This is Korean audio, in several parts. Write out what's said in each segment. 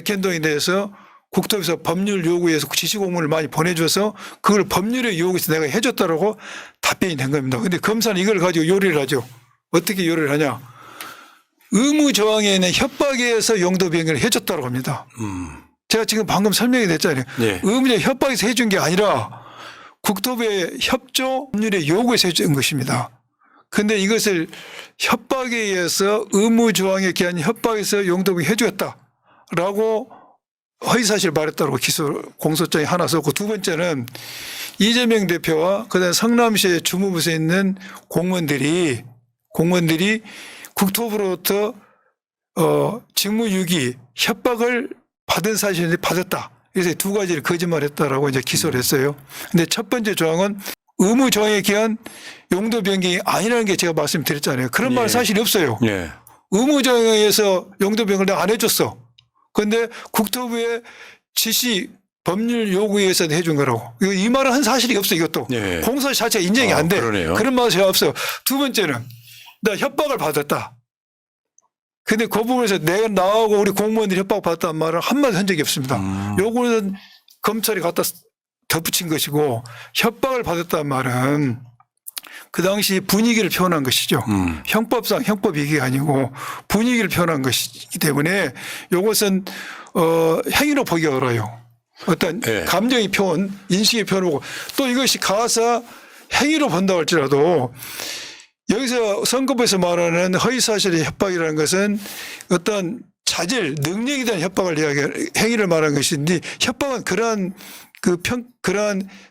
백현동에 대해서 국토부에서 법률 요구에서 지시공문을 많이 보내줘서 그걸 법률에 요구해서 내가 해줬다라고 답변이 된 겁니다. 그런데 검사는 이걸 가지고 요리를 하죠. 어떻게 요리를 하냐. 의무조항에 있는 협박에 의해서 용도 변경을 해줬다고 합니다. 제가 지금 방금 설명이 됐잖아요. 네. 의무적 협박에서 해준 게 아니라 국토부의 협조 법률에 요구해서 해준 것입니다. 그런데 이것을 협박에 의해서 의무조항에 기한 협박에서 용도 변경 해주겠다라고 허위사실을 말했다고 기소 공소장이 하나 썼고, 두 번째는 이재명 대표와 그다음 성남시의 주무부서에 있는 공무원들이 국토부로부터 직무유기 협박을 받은 사실이 받았다. 그래서 두 가지를 거짓말했다라고 이제 기소를 했어요. 근데 첫 번째 조항은 의무 조항에 기한 용도 변경이 아니라는 게 제가 말씀드렸잖아요. 그런 말 사실이 없어요. 예. 의무 조항에 의해서 용도 변경을 내가 안 해줬어. 그런데 국토부의 지시 법률 요구에 의해서 해준 거라고. 이 말은 한 사실이 없어, 이것도. 예. 공소 자체가 인정이 안 돼. 그러네요. 그런 말은 제가 없어요. 두 번째는 나 협박을 받았다. 근데 그 부분에서 내가 나하고 우리 공무원들이 협박받았다는 말을 한마디 한 적이 없습니다. 요거는 검찰이 갖다 덧붙인 것이고, 협박을 받았다는 말은 그 당시 분위기를 표현한 것이죠. 형법상 형법 얘기가 아니고 분위기를 표현한 것이기 때문에 이것은 행위로 보기 어려워요. 어떤 네. 감정의 표현, 인식의 표현이고, 또 이것이 가사 행위로 본다고 할지라도 여기서 선거법에서 말하는 허위사실의 협박이라는 것은 어떤 자질, 능력에 대한 협박을 행위를 말하는 것인데, 협박은 그러한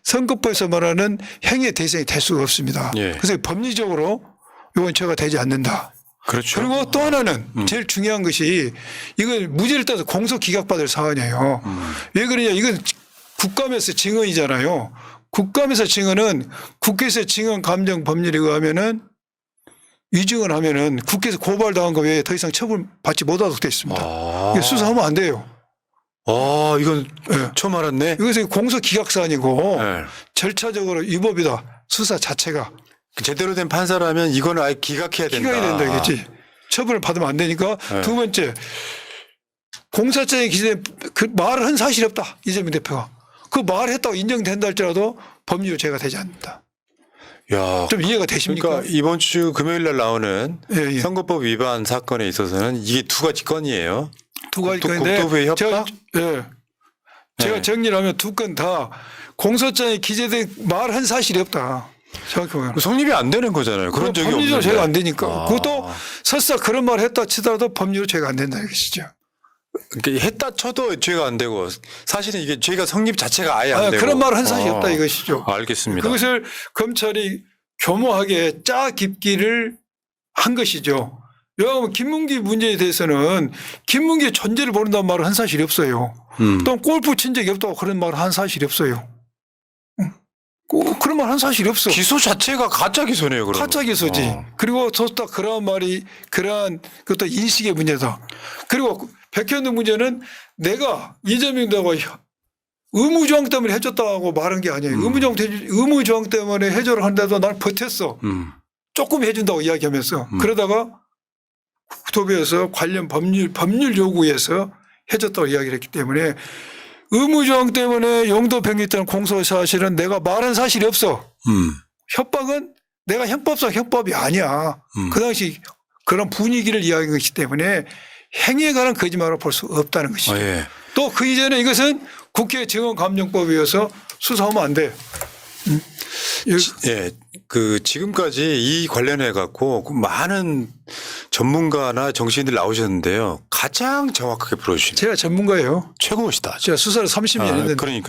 선거법에서 말하는 행위의 대상이 될 수가 없습니다. 예. 그래서 법리적으로 이건 죄가 되지 않는다. 그렇죠. 그리고 또 하나는 제일 중요한 것이, 이걸 무죄를 따서 공소 기각받을 사안이에요. 왜 그러냐. 이건 국감에서 증언이잖아요. 국감에서 증언은 국회에서 증언 감정 법률에 의하면은 위증을 하면은 국회에서 고발당한 거 외에 더 이상 처벌받지 못하도록 되어 있습니다. 이게 수사하면 안 돼요. 이건 네. 처음 알았네. 이것은 공소 기각 사안이고 네. 절차적으로 위법이다. 수사 자체가. 제대로 된 판사라면 이건 아예 기각해야 된다. 기각이 된다 이겠지. 처벌을 받으면 안 되니까. 네. 두 번째, 공소장에 기재된 그 말을 한 사실이 없다. 이재명 대표가. 그 말을 했다고 인정된다 할지라도 법률 죄가 되지 않는다. 야, 좀 이해가 되십니까? 그러니까 이번 주 금요일 날 나오는 예, 예. 선거법 위반 사건에 있어서는 이게 두 가지 건이에요. 두 가지 또 건인데 국토부의 협박? 제가 네. 정리를 하면 두 건 다 공소장에 기재된 말한 사실이 없다. 정확히 보면. 성립이 안 되는 거잖아요. 그런 적이 법률적으로 없는데. 죄가 안 되니까. 아. 그것도 설사 그런 말을 했다 치더라도 법률로 죄가 안 된다는 것이죠. 그러니까 했다 쳐도 죄가 안 되고 사실은 이게 죄가 성립 자체가 아예 안 되고. 그런 말을 한 사실이 없다 이것이죠. 알겠습니다. 그것을 검찰이 교모하게 짜 깊기를 한 것이죠. 왜냐하면 김문기 문제에 대해서는 김문기의 존재를 모른다는 말을 한 사실이 없어요. 또 골프 친 적이 없다고 그런 말을 한 사실이 없어요. 그런 말 한 사실이 없어. 기소 자체가 가짜 기소네요. 그러면. 가짜 기소지. 그리고 또 그러한 말이 그러한 그것도 인식의 문제다. 그리고 백현동 문제는 내가 이재명 대표가 의무조항 때문에 해줬다고 말한 게 아니에요. 의무조항 때문에 해줘를 하는데도 난 버텼어. 조금 해준다고 이야기하면서 그러다가 국토부에서 관련 법률 요구에서 해줬다고 이야기를 했기 때문에 의무조항 때문에 용도 변경했다는 공소 사실은 내가 말한 사실이 없어. 협박은 내가 형법상 형법이 아니야. 그 당시 그런 분위기를 이야기한 것이기 때문에 행위에 관한 거짓말을 볼 수 없다는 것이죠. 예. 또 그 이전에 이것은 국회 증언감정법이어서 수사하면 안 돼. 예. 지금까지 이 관련해 갖고 많은 전문가나 정치인들 나오셨는데요. 가장 정확하게 풀어주시네요. 제가 전문가예요. 최고시다. 제가 수사를 30년 했는데. 그러니까요.